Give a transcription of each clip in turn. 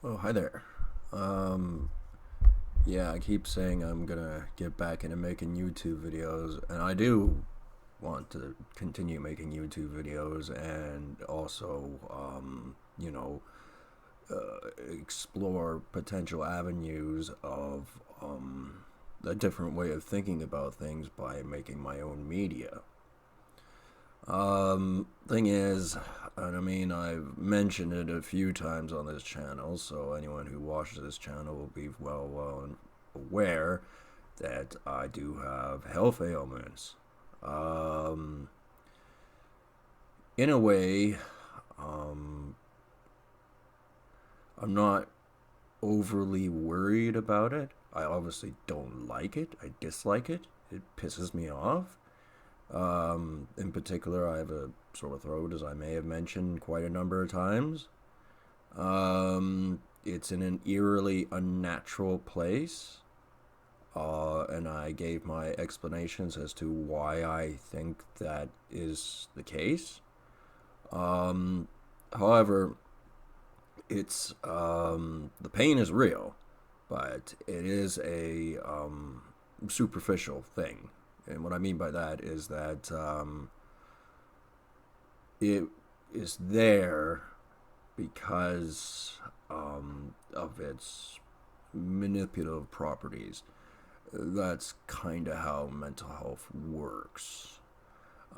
Oh, hi there. Um, yeah, I keep saying I'm gonna get back into making YouTube videos, and I do want to continue making YouTube videos and also, explore potential avenues of a different way of thinking about things by making my own media. Thing is, and I mean, I've mentioned it a few times on this channel, so anyone who watches this channel will be well aware that I do have health ailments. Um, in a way, um, I'm not overly worried about it. I obviously don't like it. I dislike it. It pisses me off. In particular, I have a sore throat, as I may have mentioned quite a number of times. It's in an eerily unnatural place, and I gave my explanations as to why I think that is the case. Um, However, it's the pain is real, but it is a superficial thing. And what I mean by that is that it is there because of its manipulative properties. That's kind of how mental health works.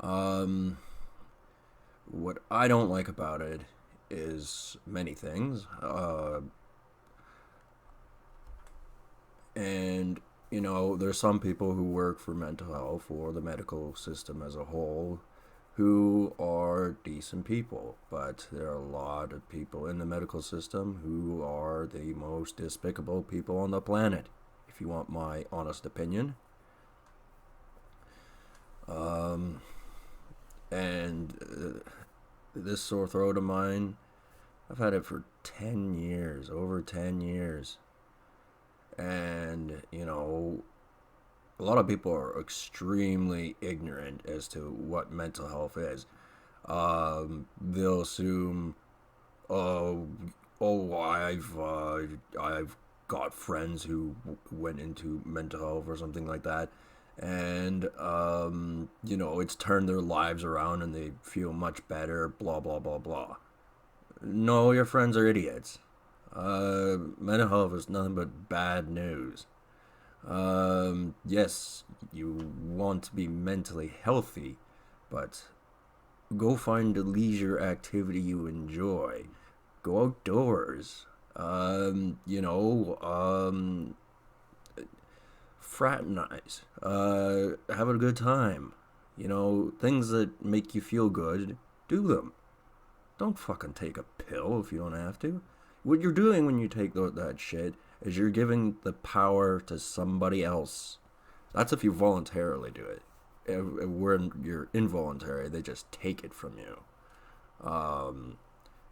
Um, what I don't like about it is many things. And, there's some people who work for mental health or the medical system as a whole who are decent people, but there are a lot of people in the medical system who are the most despicable people on the planet, if you want my honest opinion. Um, and this sore throat of mine, I've had it for 10 years, over 10 years. And, a lot of people are extremely ignorant as to what mental health is. They'll assume, oh, I've got friends who went into mental health or something like that, and it's turned their lives around and they feel much better. Blah blah blah blah. No, your friends are idiots. Mental health is nothing but bad news. Yes, you want to be mentally healthy, but go find a leisure activity you enjoy. Go outdoors. Fraternize. Have a good time. Things that make you feel good, do them. Don't fucking take a pill if you don't have to. What you're doing when you take that shit is you're giving the power to somebody else. That's if you voluntarily do it. When you're involuntary, they just take it from you. Um,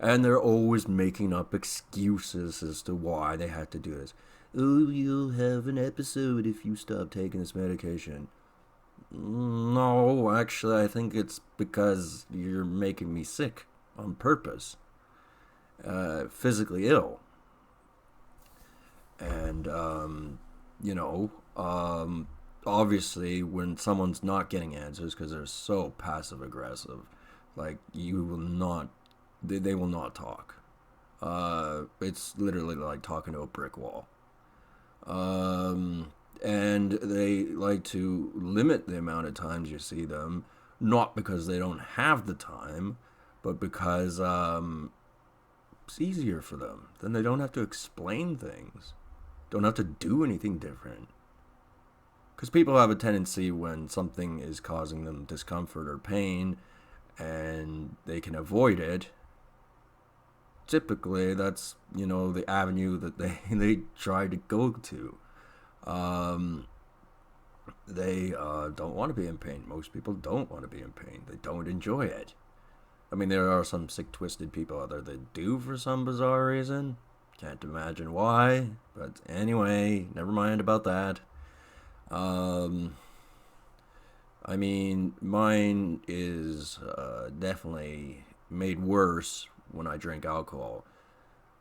and they're always making up excuses as to why they had to do this. Oh, you'll have an episode if you stop taking this medication. No, actually, I think it's because you're making me sick on purpose, physically ill. And, you know, um, obviously, when someone's not getting answers because they're so passive aggressive, like, you will not, they will not talk. It's literally like talking to a brick wall. And they like to limit the amount of times you see them, not because they don't have the time, but because it's easier for them. Then they don't have to explain things, don't have to do anything different. Because people have a tendency when something is causing them discomfort or pain and they can avoid it, typically that's, the avenue that they try to go to. Um, they don't want to be in pain. Most people don't want to be in pain. They don't enjoy it. I mean, there are some sick, twisted people out there that do for some bizarre reason. Can't imagine why. But anyway, never mind about that. Um, I mean, mine is definitely made worse when I drink alcohol.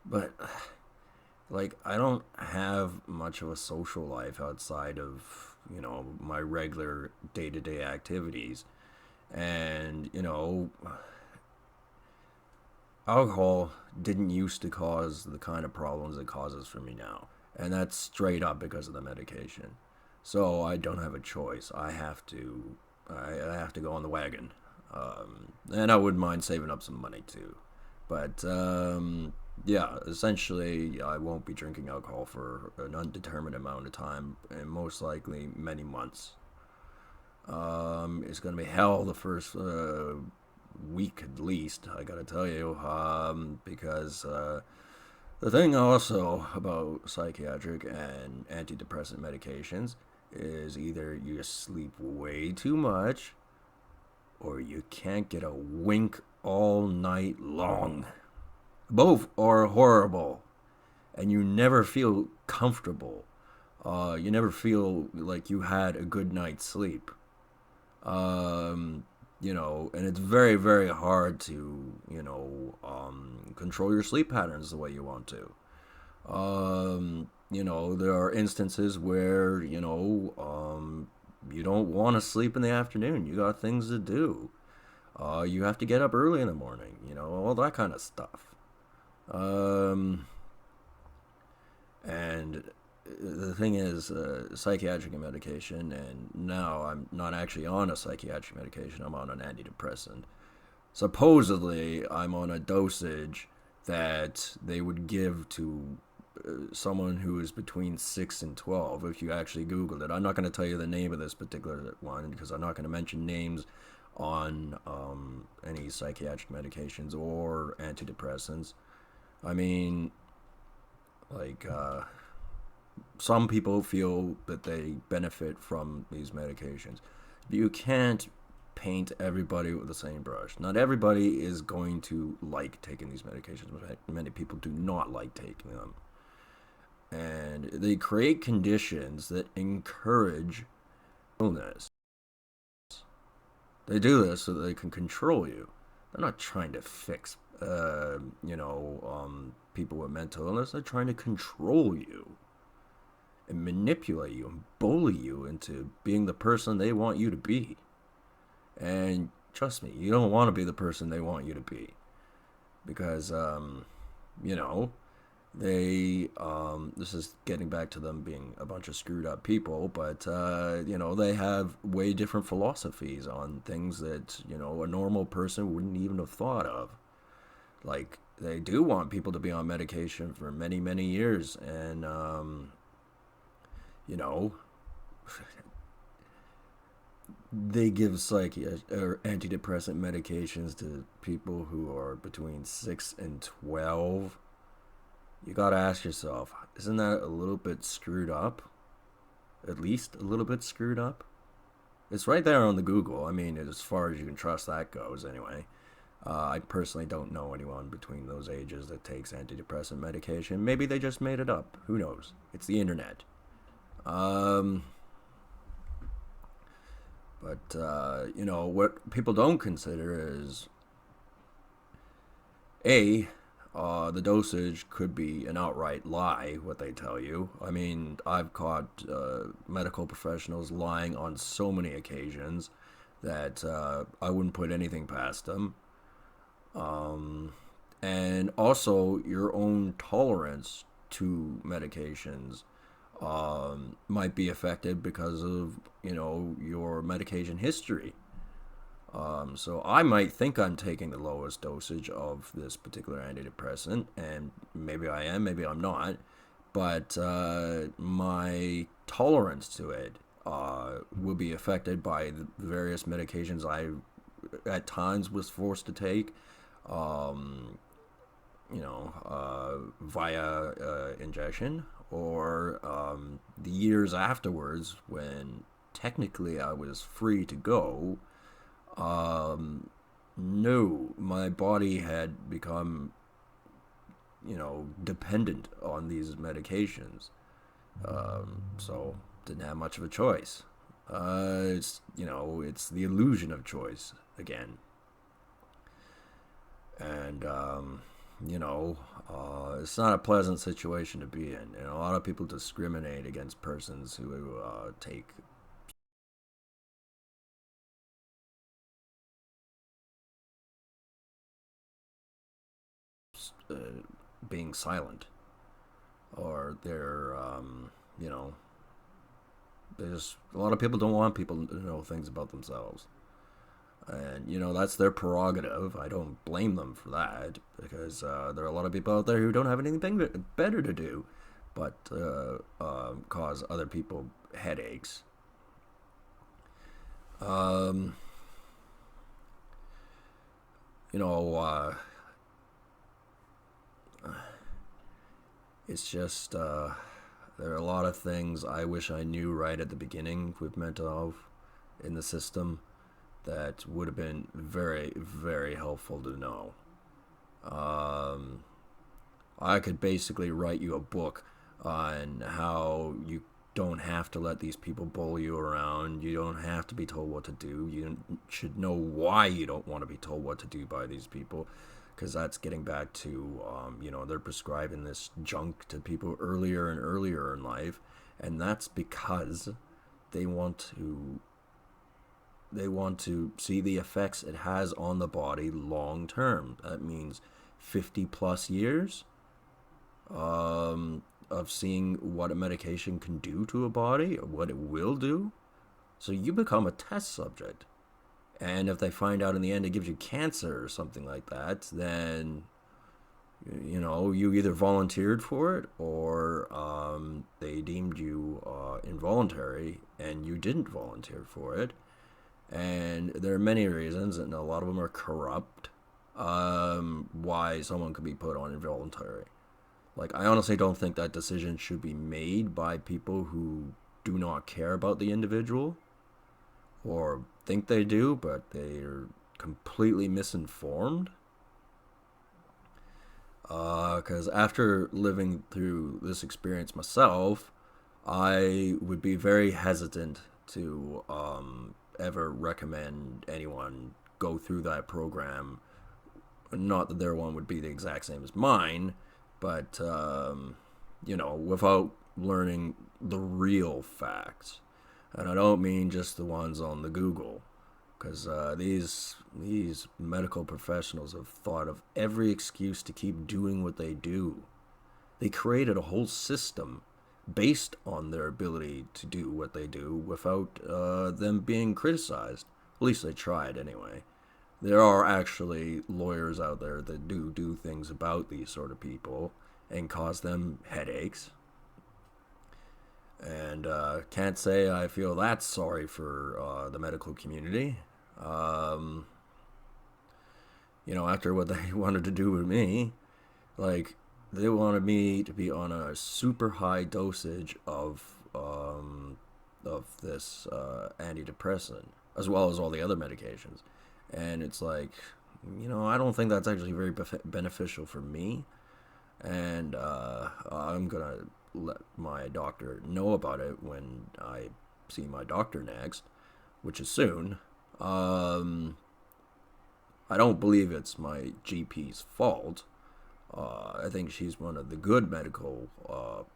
But Like, I don't have much of a social life outside of, my regular day to day activities. And, alcohol didn't used to cause the kind of problems it causes for me now. And that's straight up because of the medication. So I don't have a choice. I have to go on the wagon. And I wouldn't mind saving up some money too. But yeah, essentially, I won't be drinking alcohol for an undetermined amount of time, and most likely many months. It's gonna be hell the first week at least. I gotta tell you, because the thing also about psychiatric and antidepressant medications is either you sleep way too much or you can't get a wink all night long. Both are horrible, and you never feel comfortable. You never feel like you had a good night's sleep. And it's very, very hard to, control your sleep patterns the way you want to. There are instances where, you don't want to sleep in the afternoon. You got things to do. You have to get up early in the morning, all that kind of stuff. Um, and the thing is, psychiatric medication, and now I'm not actually on a psychiatric medication, I'm on an antidepressant. Supposedly, I'm on a dosage that they would give to someone who is between 6 and 12 if you actually Googled it. I'm not going to tell you the name of this particular one because I'm not going to mention names on any psychiatric medications or antidepressants. I mean, like, some people feel that they benefit from these medications. You can't paint everybody with the same brush. Not everybody is going to like taking these medications. Many people do not like taking them. And they create conditions that encourage illness. They do this so that they can control you. They're not trying to fix, people with mental illness. They're trying to control you and manipulate you and bully you into being the person they want you to be. And trust me, you don't want to be the person they want you to be. Because, you know, this is getting back to them being a bunch of screwed up people, but, they have way different philosophies on things that, a normal person wouldn't even have thought of. Like, they do want people to be on medication for many, many years, and, you know, they give or antidepressant medications to people who are between 6 and 12. You gotta ask yourself, isn't that a little bit screwed up? At least a little bit screwed up? It's right there on the Google. I mean, as far as you can trust that goes, anyway. I personally don't know anyone between those ages that takes antidepressant medication. Maybe they just made it up. Who knows? It's the internet. Um, but what people don't consider is A, the dosage could be an outright lie, what they tell you. I mean, I've caught medical professionals lying on so many occasions that I wouldn't put anything past them. Um, and also, your own tolerance to medications might be affected because of, your medication history. So I might think I'm taking the lowest dosage of this particular antidepressant, and maybe I am, maybe I'm not. But my tolerance to it will be affected by the various medications I, at times, was forced to take. Um, via injection, or the years afterwards when technically I was free to go. um, no, my body had become, dependent on these medications. So didn't have much of a choice. It's the illusion of choice again. And, you know, It's not a pleasant situation to be in, and a lot of people discriminate against persons who take uh, being silent, or they're, you know, there's a lot of people don't want people to know things about themselves. And, that's their prerogative. I don't blame them for that, because there are a lot of people out there who don't have anything better to do but cause other people headaches. Um, you know, it's just, there are a lot of things I wish I knew right at the beginning with mental health in the system that would have been very, very helpful to know. Um, I could basically write you a book on how you don't have to let these people bully you around. You don't have to be told what to do. You should know why you don't want to be told what to do by these people. Because that's getting back to, they're prescribing this junk to people earlier and earlier in life. And that's because they want to they want to see the effects it has on the body long term. That means 50 plus years of seeing what a medication can do to a body, or what it will do. So you become a test subject. And if they find out in the end it gives you cancer or something like that, then you either volunteered for it, or they deemed you involuntary and you didn't volunteer for it. And there are many reasons, and a lot of them are corrupt, why someone could be put on involuntary. Like, I honestly don't think that decision should be made by people who do not care about the individual, or think they do, but they're completely misinformed. Because after living through this experience myself, I would be very hesitant to ever recommend anyone go through that program. Not that their one would be the exact same as mine, but without learning the real facts. And I don't mean just the ones on the Google, because these medical professionals have thought of every excuse to keep doing what they do. They created a whole system based on their ability to do what they do without them being criticized. At least they tried anyway. There are actually lawyers out there that do things about these sort of people and cause them headaches. And can't say I feel that sorry for the medical community. Um, After what they wanted to do with me, like, they wanted me to be on a super high dosage of this antidepressant, as well as all the other medications. And it's like, I don't think that's actually very beneficial for me. And I'm gonna let my doctor know about it when I see my doctor next, which is soon. Um, I don't believe it's my GP's fault. I think she's one of the good medical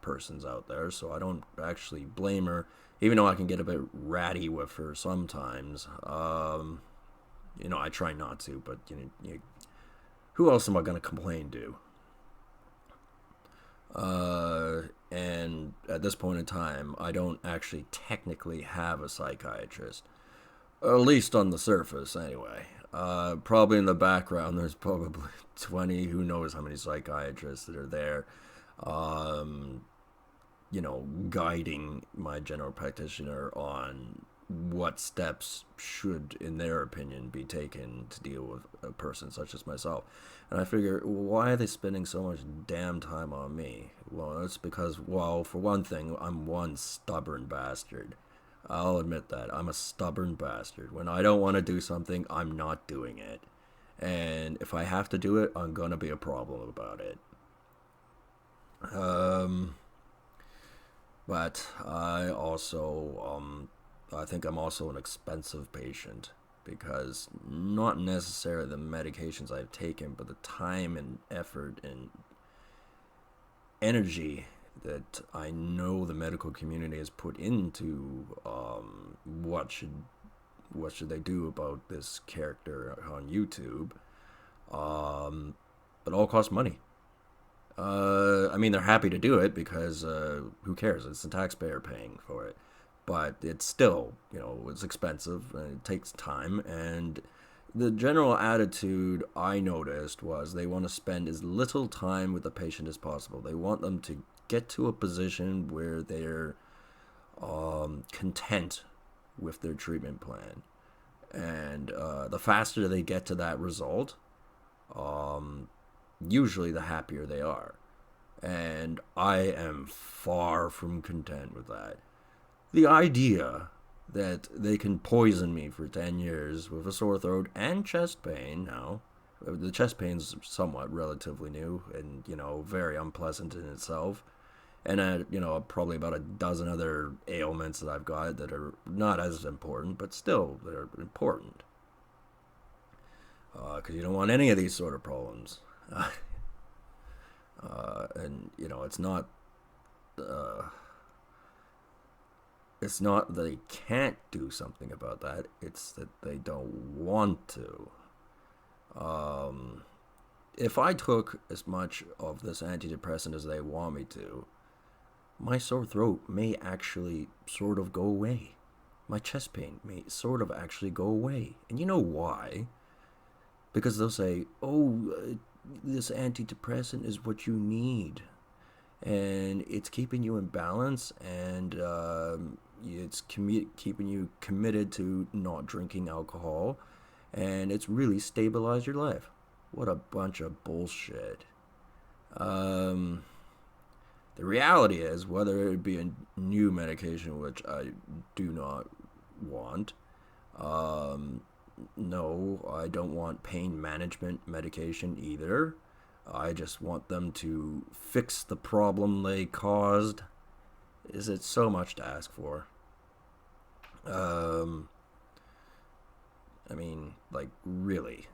persons out there, so I don't actually blame her, even though I can get a bit ratty with her sometimes. I try not to, but who else am I going to complain to? And at this point in time, I don't actually technically have a psychiatrist, at least on the surface, anyway. Probably in the background, there's probably 20, who knows how many psychiatrists that are there, um, guiding my general practitioner on what steps should, in their opinion, be taken to deal with a person such as myself. And I figure, why are they spending so much damn time on me? Well, it's because, well, for one thing, I'm one stubborn bastard. I'll admit that. I'm a stubborn bastard. When I don't want to do something, I'm not doing it. And if I have to do it, I'm going to be a problem about it. Um, but I think I'm also an expensive patient, because not necessarily the medications I've taken, but the time and effort and energy that I know the medical community has put into what should they do about this character on YouTube. It all costs money. I mean, they're happy to do it because who cares? It's the taxpayer paying for it. But it's still, it's expensive and it takes time. And the general attitude I noticed was they want to spend as little time with the patient as possible. They want them to get to a position where they're content with their treatment plan. And the faster they get to that result, usually the happier they are. And I am far from content with that. The idea that they can poison me for 10 years with a sore throat and chest pain now. The chest pain's somewhat relatively new and, very unpleasant in itself. And, probably about a dozen other ailments that I've got that are not as important, but still, they're important. Because you don't want any of these sort of problems. And, it's not... it's not that they can't do something about that. It's that they don't want to. If I took as much of this antidepressant as they want me to, my sore throat may actually sort of go away. My chest pain may sort of actually go away. And you know why? Because they'll say, this antidepressant is what you need. And it's keeping you in balance, and it's keeping you committed to not drinking alcohol, and it's really stabilized your life. What a bunch of bullshit. The reality is, whether it be a new medication, which I do not want, no, I don't want pain management medication either. I just want them to fix the problem they caused. Is it so much to ask for? I mean, like, really.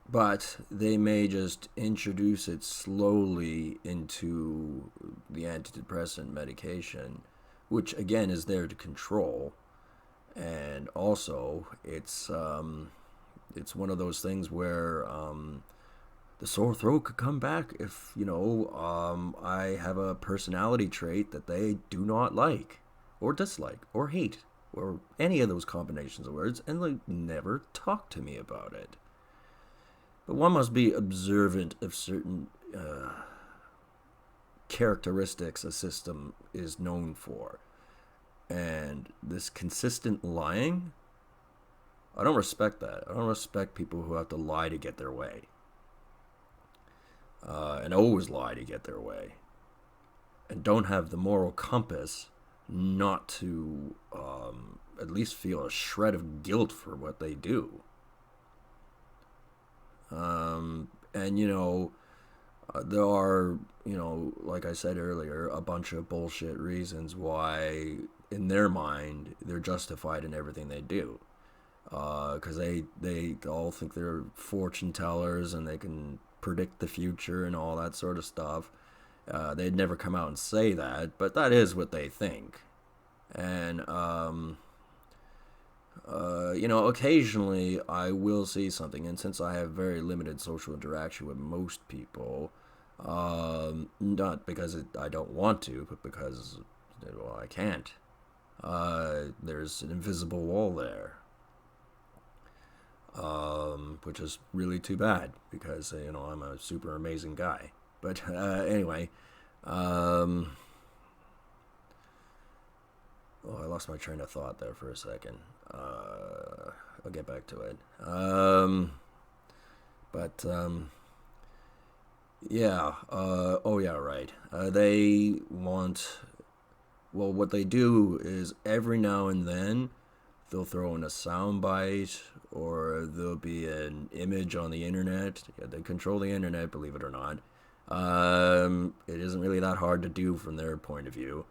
But they may just introduce it slowly into the antidepressant medication, which again is there to control. And also, it's one of those things where the sore throat could come back if, I have a personality trait that they do not like, or dislike, or hate, or any of those combinations of words, and they never talk to me about it. But one must be observant of certain characteristics a system is known for. And this consistent lying, I don't respect that. I don't respect people who have to lie to get their way. And always lie to get their way. And don't have the moral compass not to at least feel a shred of guilt for what they do. And, there are, like I said earlier, a bunch of bullshit reasons why, in their mind, they're justified in everything they do. Because they all think they're fortune tellers and they can predict the future and all that sort of stuff. They'd never come out and say that, but that is what they think. And, occasionally I will see something, and since I have very limited social interaction with most people, not because I don't want to, but because, I can't. There's an invisible wall there. Which is really too bad, because, I'm a super amazing guy. But, anyway, I lost my train of thought there for a second. I'll get back to it. Yeah. Right. They want... Well, what they do is every now and then they'll throw in a soundbite, or there'll be an image on the internet. Yeah, they control the internet, believe it or not. It isn't really that hard to do from their point of view.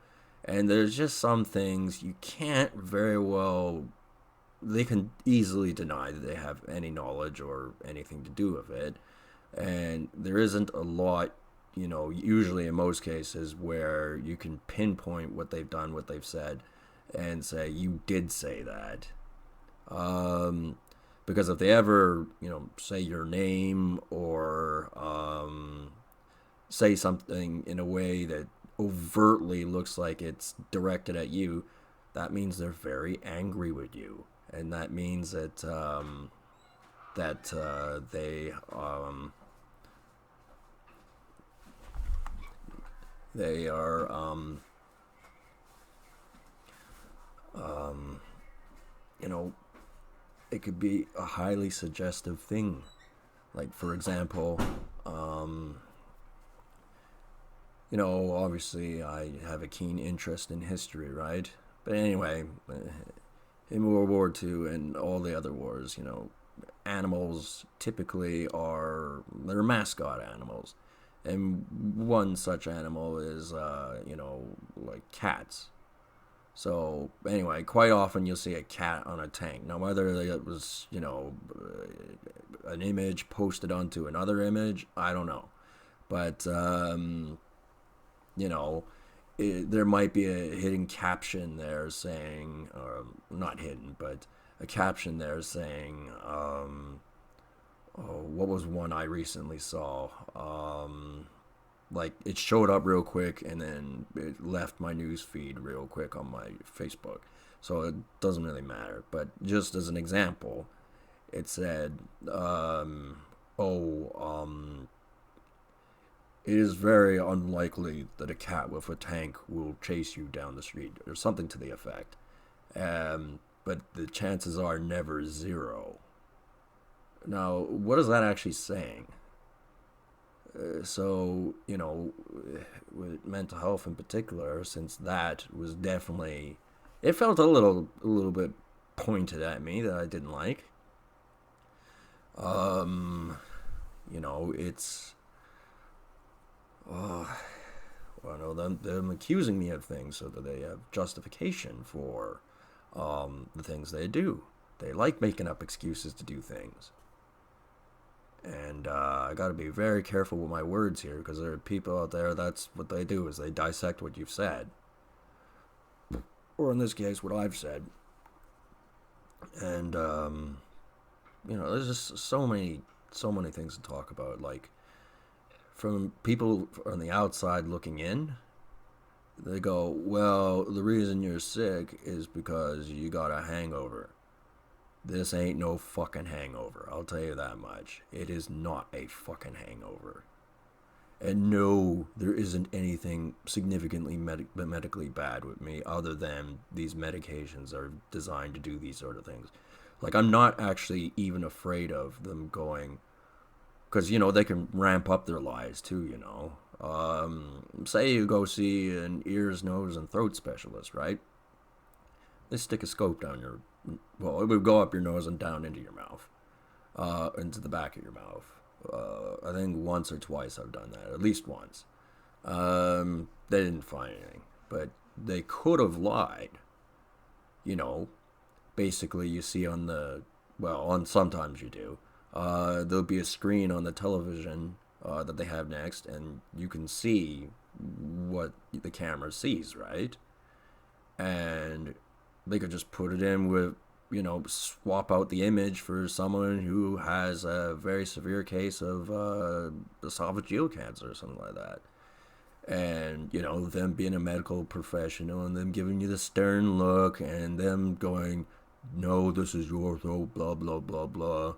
And there's just some things you can't very well... They can easily deny that they have any knowledge or anything to do with it. And there isn't a lot, usually in most cases where you can pinpoint what they've done, what they've said, and say, you did say that. Um, because if they ever, say your name or say something in a way that overtly looks like it's directed at you, that means they're very angry with you, and that means that they are you know it could be a highly suggestive thing. Like, for example, obviously I have a keen interest in history, right? But anyway, in World War II and all the other wars, animals typically they're mascot animals. And one such animal is, like cats. So anyway, quite often you'll see a cat on a tank. Now, whether it was, an image posted onto another image, I don't know. But you know, there might be a hidden caption there saying, or not hidden, but a caption there saying, oh, what was one I recently saw? Like, it showed up real quick and then it left my news feed real quick on my Facebook. So it doesn't really matter. But just as an example, it said, oh, it is very unlikely that a cat with a tank will chase you down the street, or something to the effect. But the chances are never zero. Now, what is that actually saying? So, with mental health in particular, since that was definitely, it felt a little bit pointed at me that I didn't like. It's, well, no, them accusing me of things so that they have justification for the things they do. They like making up excuses to do things. And I got to be very careful with my words here, because there are people out there, that's what they do, is they dissect what you've said. Or in this case, what I've said. And, there's just so many things to talk about. Like, from people on the outside looking in, they go, well, the reason you're sick is because you got a hangover. This ain't no fucking hangover. I'll tell you that much. It is not a fucking hangover. And no, there isn't anything significantly medically bad with me other than these medications are designed to do these sort of things. Like, I'm not actually even afraid of them going, because, they can ramp up their lies too. Say you go see an ears, nose, and throat specialist, right? They stick a scope down well, it would go up your nose and down into your mouth, into the back of your mouth. I think once or twice I've done that, at least once. They didn't find anything, but they could have lied. Basically you see sometimes you do. There'll be a screen on the television that they have next, and you can see what the camera sees, right? And they could just put it in with, swap out the image for someone who has a very severe case of esophageal cancer or something like that. And, them being a medical professional and them giving you the stern look and them going, no, this is your throat, blah, blah, blah, blah.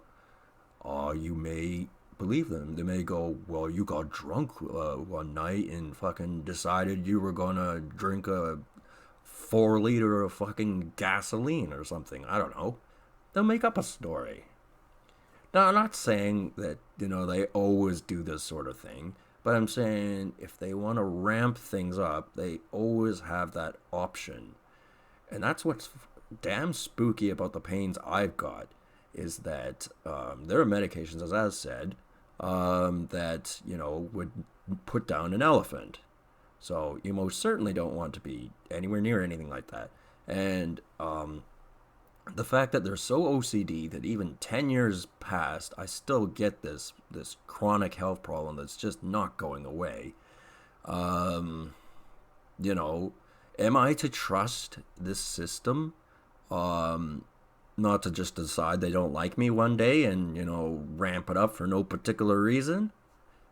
You may believe them. They may go, well, you got drunk one night and fucking decided you were gonna drink a 4 liter of fucking gasoline or something. I don't know. They'll make up a story. Now, I'm not saying that, they always do this sort of thing, but I'm saying if they want to ramp things up, they always have that option. And that's what's damn spooky about the pains I've got, is that there are medications, as I said, that, would put down an elephant. So you most certainly don't want to be anywhere near anything like that. And the fact that they're so OCD that even 10 years past, I still get this chronic health problem that's just not going away. Um, you know, am I to trust this system? Um, Not to just decide they don't like me one day and, ramp it up for no particular reason?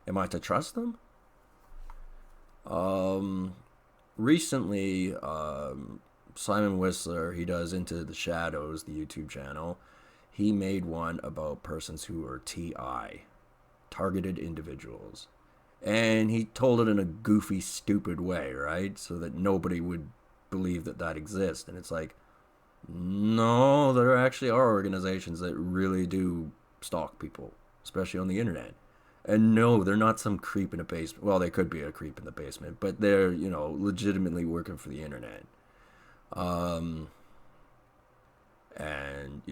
Am I to trust them? Um, Recently, Simon Whistler, he does Into the Shadows, the YouTube channel. He made one about persons who are TI, targeted individuals. And he told it in a goofy, stupid way, right? So that nobody would believe that that exists. And it's like, no, there actually are organizations that really do stalk people, especially on the internet. And no, they're not some creep in a basement. Well, they could be a creep in the basement, but they're, legitimately working for the internet. Um, and,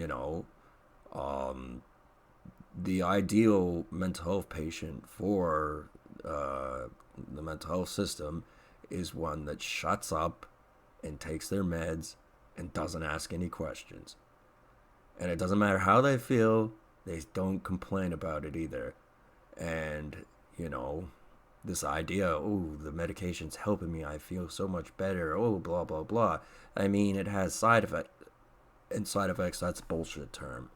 um, the ideal mental health patient for the mental health system is one that shuts up and takes their meds and doesn't ask any questions. And it doesn't matter how they feel, they don't complain about it either. And, you know, this idea, oh, the medication's helping me, I feel so much better, oh, blah, blah, blah. I mean, it has side effects, and side effects, that's a bullshit term.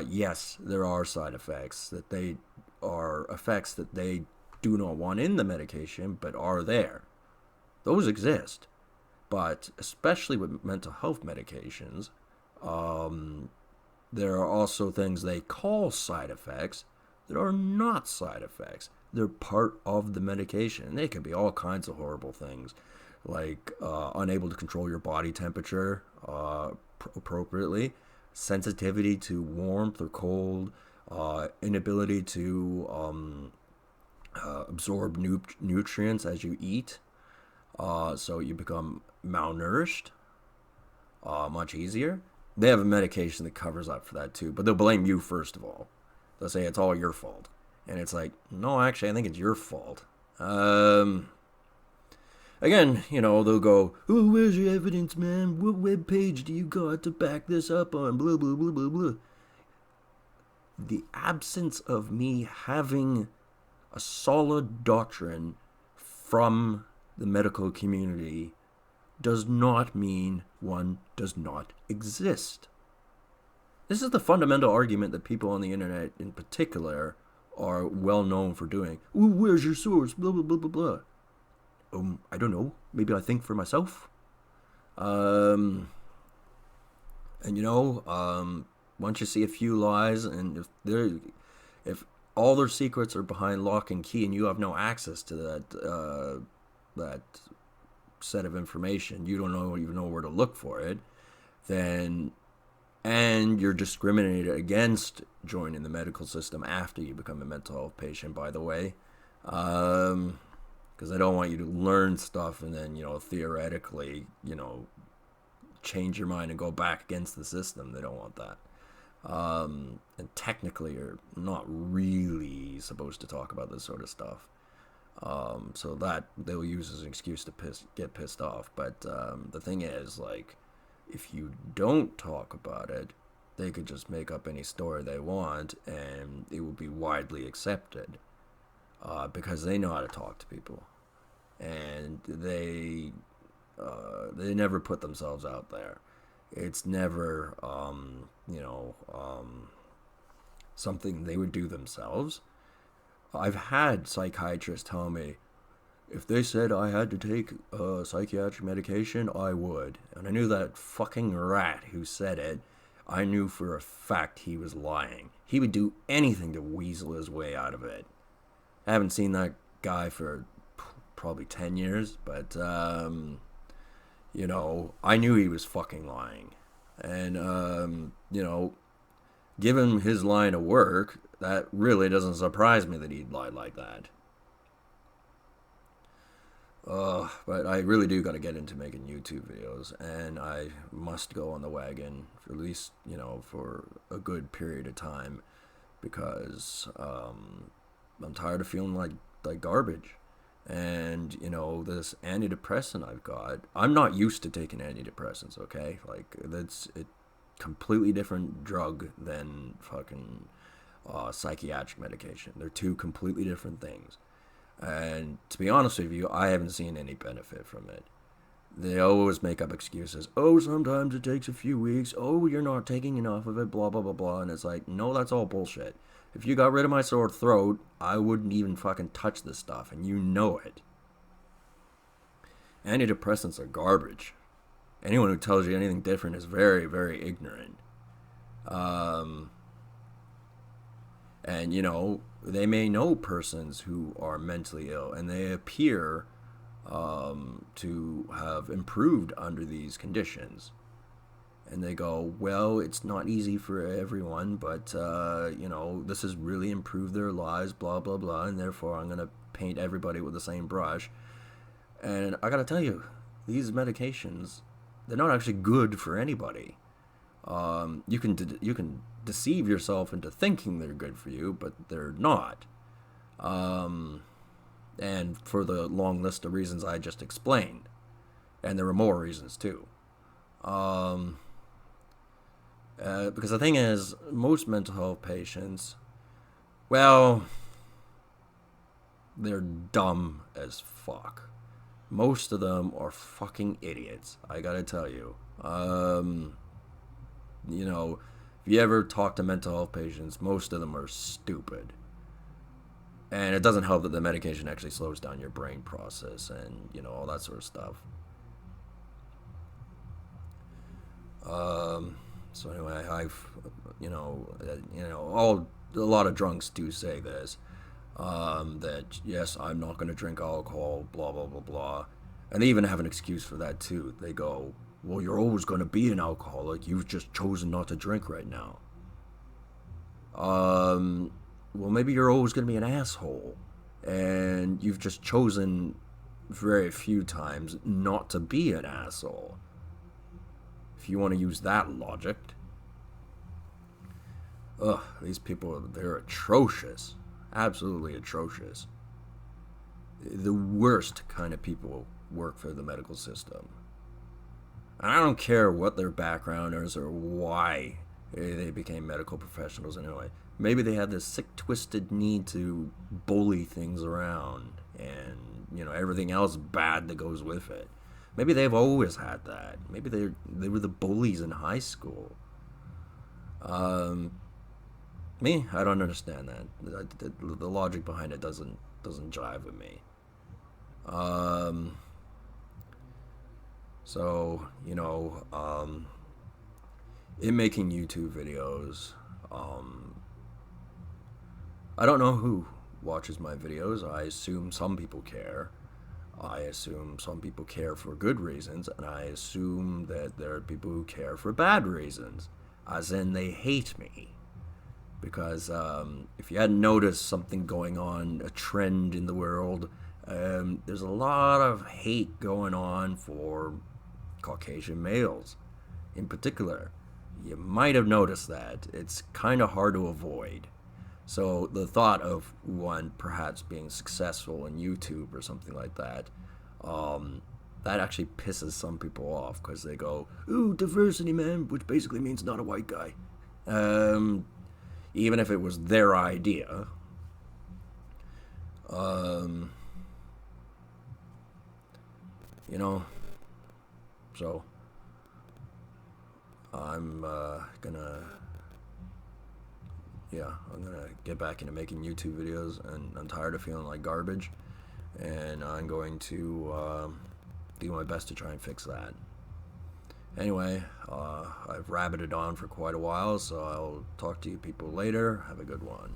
Yes, there are side effects that they are effects that they do not want in the medication, but are there. Those exist. But especially with mental health medications, um, there are also things they call side effects that are not side effects. They're part of the medication. They can be all kinds of horrible things, like unable to control your body temperature appropriately, sensitivity to warmth or cold, inability to absorb nutrients as you eat, so you become malnourished much easier. They have a medication that covers up for that too, but they'll blame you first of all. They'll say it's all your fault. And it's like, no, actually, I think it's your fault. Again, they'll go, oh, where's your evidence, man? What web page do you got to back this up on? Blah, blah, blah, blah, blah. The absence of me having a solid doctrine from the medical community does not mean one does not exist. This is the fundamental argument that people on the internet in particular are well known for doing. Ooh, where's your source? Blah, blah, blah, blah, blah. I don't know. Maybe I think for myself. And once you see a few lies, and if all their secrets are behind lock and key, and you have no access to that set of information, you don't even know where to look for it, then, and you're discriminated against joining the medical system after you become a mental health patient, by the way, because I don't want you to learn stuff and then, theoretically, change your mind and go back against the system. They don't want that. And technically, you're not really supposed to talk about this sort of stuff. So that they'll use as an excuse to get pissed off. But the thing is, like, if you don't talk about it, they could just make up any story they want, and it will be widely accepted because they know how to talk to people, and they never put themselves out there. It's never something they would do themselves. I've had psychiatrists tell me, if they said I had to take psychiatric medication, I would. And I knew that fucking rat who said it, I knew for a fact he was lying. He would do anything to weasel his way out of it. I haven't seen that guy for probably 10 years, but, I knew he was fucking lying. And, given his line of work, that really doesn't surprise me that he'd lie like that. But I really do got to get into making YouTube videos, and I must go on the wagon for at least, for a good period of time, because I'm tired of feeling like garbage. And, this antidepressant I've got, I'm not used to taking antidepressants, okay? Like, that's it. completely different drug than fucking psychiatric medication. They're two completely different things. And to be honest with you, I haven't seen any benefit from it. They always make up excuses. Oh, sometimes it takes a few weeks. Oh, you're not taking enough of it, blah, blah, blah, blah. And it's like, no, that's all bullshit. If you got rid of my sore throat, I wouldn't even fucking touch this stuff, and you know it. Antidepressants are garbage. Anyone who tells you anything different is very, very ignorant. And, you know, they may know persons who are mentally ill, and they appear to have improved under these conditions. And they go, well, it's not easy for everyone, but, you know, this has really improved their lives, blah, blah, blah, and therefore I'm going to paint everybody with the same brush. And I got to tell you, these medications, they're not actually good for anybody. You can deceive yourself into thinking they're good for you, but they're not. And for the long list of reasons I just explained. And there were more reasons, too. Because the thing is, most mental health patients, well, they're dumb as fuck. Most of them are fucking idiots, I gotta tell you. You know, if you ever talk to mental health patients, most of them are stupid. And it doesn't help that the medication actually slows down your brain process and, you know, all that sort of stuff. So anyway, you know, a lot of drunks do say this, that yes, I'm not going to drink alcohol, blah, blah, blah, blah. And they even have an excuse for that too. They go, well, you're always going to be an alcoholic. You've just chosen not to drink right now. Well, maybe you're always going to be an asshole. And you've just chosen very few times not to be an asshole. If you want to use that logic. Ugh, these people, they're atrocious. Absolutely atrocious. The worst kind of people work for the medical system. And I don't care what their background is or why they became medical professionals anyway. Maybe they had this sick, twisted need to bully things around and, you know, everything else bad that goes with it. Maybe they've always had that. Maybe they were the bullies in high school. Me, I don't understand that. The logic behind it doesn't jive with me. So, you know, in making YouTube videos, I don't know who watches my videos. I assume some people care. I assume some people care for good reasons, and I assume that there are people who care for bad reasons, as in they hate me. Because if you hadn't noticed something going on, a trend in the world, there's a lot of hate going on for Caucasian males in particular. You might have noticed that. It's kind of hard to avoid. So the thought of one perhaps being successful in YouTube or something like that, that actually pisses some people off because they go, ooh, diversity, man, which basically means not a white guy. Even if it was their idea. You know, so I'm gonna get back into making YouTube videos, and I'm tired of feeling like garbage, and I'm going to do my best to try and fix that. Anyway, I've rabbited on for quite a while, so I'll talk to you people later. Have a good one.